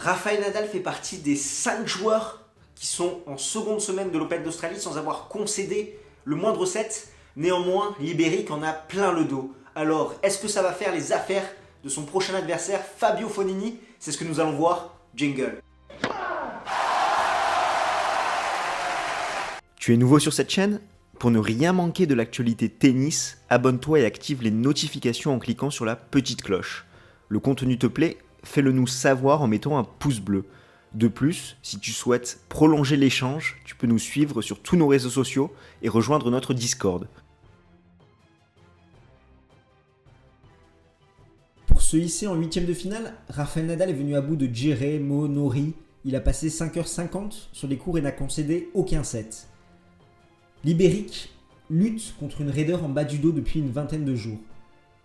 Rafael Nadal fait partie des 5 joueurs qui sont en seconde semaine de l'Open d'Australie sans avoir concédé le moindre set. Néanmoins, l'Ibérique en a plein le dos. Alors, est-ce que ça va faire les affaires de son prochain adversaire, Fabio Fognini? C'est ce que nous allons voir. Jingle. Tu es nouveau sur cette chaîne? Pour ne rien manquer de l'actualité tennis, abonne-toi et active les notifications en cliquant sur la petite cloche. Le contenu te plaît? Fais-le nous savoir en mettant un pouce bleu. De plus, si tu souhaites prolonger l'échange, tu peux nous suivre sur tous nos réseaux sociaux et rejoindre notre Discord. Pour se hisser en 8ème de finale, Rafael Nadal est venu à bout de Jerry Nori. Il a passé 5h50 sur les courts et n'a concédé aucun set. L'Ibérique lutte contre une raideur en bas du dos depuis une vingtaine de jours.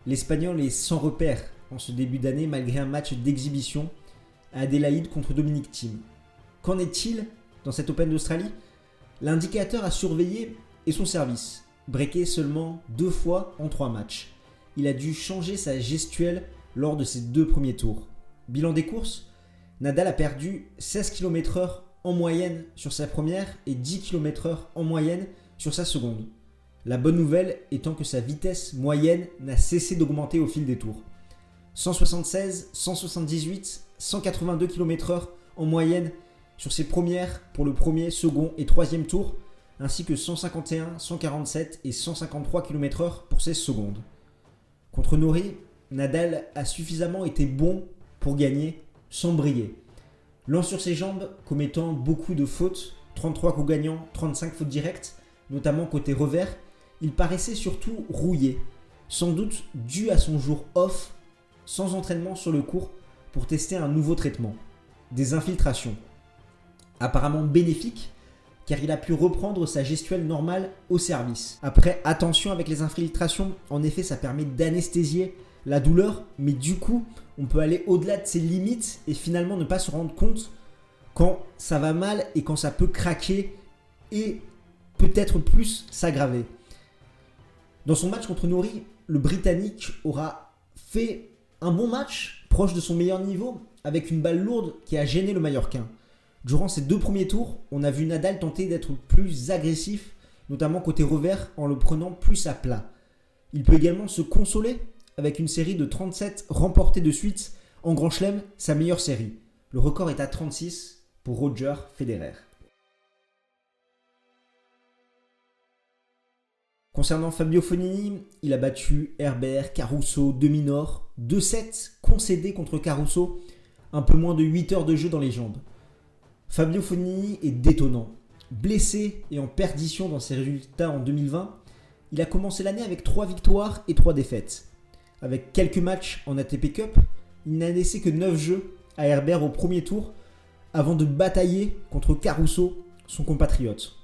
L'Espagnol est sans repère en ce début d'année malgré un match d'exhibition à Adélaïde contre Dominic Thiem. Qu'en est-il dans cet Open d'Australie? L'indicateur à surveiller est son service, breaké seulement 2 fois en 3 matchs. Il a dû changer sa gestuelle lors de ses 2 premiers tours. Bilan des courses, Nadal a perdu 16 km/h en moyenne sur sa première et 10 km/h en moyenne sur sa seconde. La bonne nouvelle étant que sa vitesse moyenne n'a cessé d'augmenter au fil des tours. 176, 178, 182 km/h en moyenne sur ses premières pour le premier, second et troisième tour, ainsi que 151, 147 et 153 km/h pour ses secondes. Contre Nori, Nadal a suffisamment été bon pour gagner sans briller. Lent sur ses jambes, commettant beaucoup de fautes, 33 coups gagnants, 35 fautes directes, notamment côté revers, il paraissait surtout rouillé, sans doute dû à son jour off, sans entraînement sur le court pour tester un nouveau traitement, des infiltrations. Apparemment bénéfique, car il a pu reprendre sa gestuelle normale au service. Après, attention avec les infiltrations, en effet ça permet d'anesthésier la douleur, mais du coup on peut aller au-delà de ses limites et finalement ne pas se rendre compte quand ça va mal et quand ça peut craquer et peut-être plus s'aggraver. Dans son match contre Nori, le Britannique aura fait un bon match, proche de son meilleur niveau, avec une balle lourde qui a gêné le Mallorquin. Durant ces 2 premiers tours, on a vu Nadal tenter d'être plus agressif, notamment côté revers, en le prenant plus à plat. Il peut également se consoler avec une série de 37 remportées de suite en Grand Chelem, sa meilleure série. Le record est à 36 pour Roger Federer. Concernant Fabio Fognini, il a battu Herbert, Caruso, de Minaur, 2-7 concédés contre Caruso, un peu moins de 8 heures de jeu dans les jambes. Fabio Fognini est détonnant. Blessé et en perdition dans ses résultats en 2020, il a commencé l'année avec 3 victoires et 3 défaites. Avec quelques matchs en ATP Cup, il n'a laissé que 9 jeux à Herbert au premier tour avant de batailler contre Caruso, son compatriote.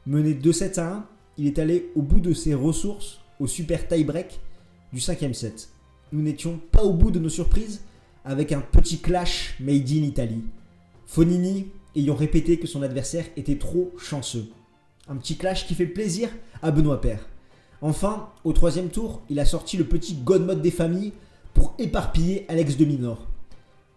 Mené 2-7 à 1, il est allé au bout de ses ressources au super tie-break du 5e set. Nous n'étions pas au bout de nos surprises avec un petit clash made in Italy. Fognini ayant répété que son adversaire était trop chanceux. Un petit clash qui fait plaisir à Benoît Paire. Enfin, au 3e tour, il a sorti le petit God Mode des familles pour éparpiller Alex de Minaur.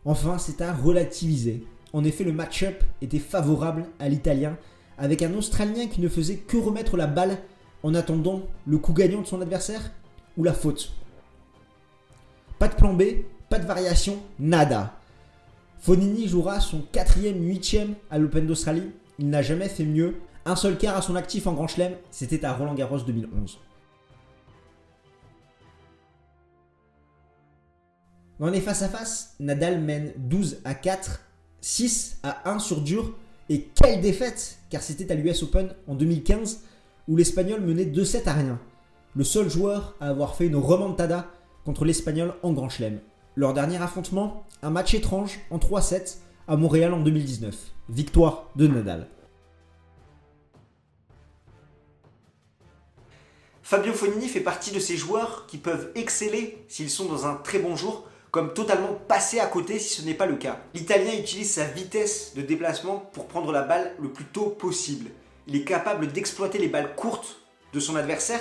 Enfin, c'est à relativiser. En effet, le match-up était favorable à l'Italien, avec un Australien qui ne faisait que remettre la balle en attendant le coup gagnant de son adversaire ou la faute. Pas de plan B, pas de variation, nada. Fognini jouera son 4e, 8e à l'Open d'Australie. Il n'a jamais fait mieux. Un seul quart à son actif en Grand Chelem, c'était à Roland-Garros 2011. Dans les face-à-face, Nadal mène 12-4, 6-1 sur dur. Et quelle défaite, car c'était à l'US Open en 2015 où l'Espagnol menait 2-7 à rien. Le seul joueur à avoir fait une remontada contre l'Espagnol en Grand Chelem. Leur dernier affrontement, un match étrange en 3-7 à Montréal en 2019. Victoire de Nadal. Fabio Fognini fait partie de ces joueurs qui peuvent exceller s'ils sont dans un très bon jour, comme totalement passer à côté si ce n'est pas le cas. L'Italien utilise sa vitesse de déplacement pour prendre la balle le plus tôt possible. Il est capable d'exploiter les balles courtes de son adversaire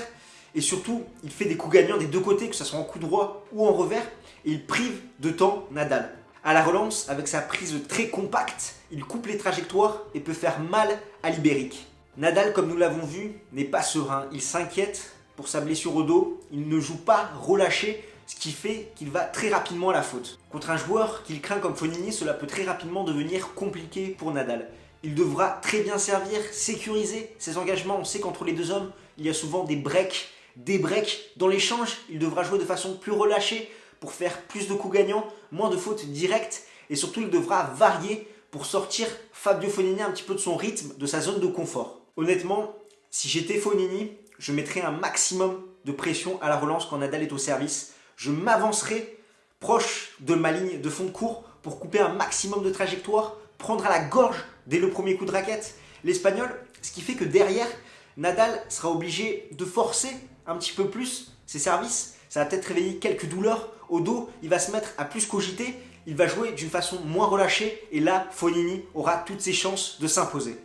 et surtout, il fait des coups gagnants des deux côtés, que ce soit en coup droit ou en revers, et il prive de temps Nadal. À la relance, avec sa prise très compacte, il coupe les trajectoires et peut faire mal à l'Ibérique. Nadal, comme nous l'avons vu, n'est pas serein. Il s'inquiète pour sa blessure au dos. Il ne joue pas relâché, ce qui fait qu'il va très rapidement à la faute. Contre un joueur qu'il craint comme Fognini, cela peut très rapidement devenir compliqué pour Nadal. Il devra très bien servir, sécuriser ses engagements. On sait qu'entre les deux hommes, il y a souvent des breaks. Dans l'échange, il devra jouer de façon plus relâchée pour faire plus de coups gagnants, moins de fautes directes. Et surtout, il devra varier pour sortir Fabio Fognini un petit peu de son rythme, de sa zone de confort. Honnêtement, si j'étais Fognini, je mettrais un maximum de pression à la relance quand Nadal est au service. Je m'avancerai proche de ma ligne de fond de cours pour couper un maximum de trajectoire, prendre à la gorge dès le premier coup de raquette l'Espagnol, ce qui fait que derrière, Nadal sera obligé de forcer un petit peu plus ses services. Ça va peut-être réveiller quelques douleurs au dos, il va se mettre à plus cogiter, il va jouer d'une façon moins relâchée et là, Fognini aura toutes ses chances de s'imposer.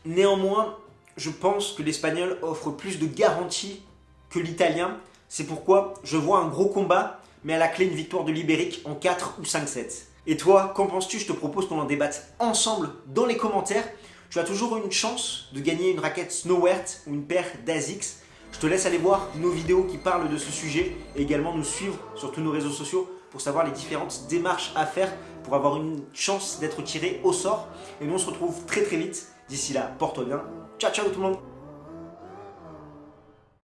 Néanmoins, je pense que l'Espagnol offre plus de garanties que l'Italien. C'est pourquoi je vois un gros combat, mais à la clé une victoire de l'Ibérique en 4 ou 5-7. Et toi, qu'en penses-tu? Je te propose qu'on en débatte ensemble dans les commentaires. Tu as toujours une chance de gagner une raquette Snowert ou une paire d'Asics. Je te laisse aller voir nos vidéos qui parlent de ce sujet et également nous suivre sur tous nos réseaux sociaux pour savoir les différentes démarches à faire pour avoir une chance d'être tiré au sort. Et nous on se retrouve très vite. D'ici là, porte-toi bien. Ciao ciao tout le monde.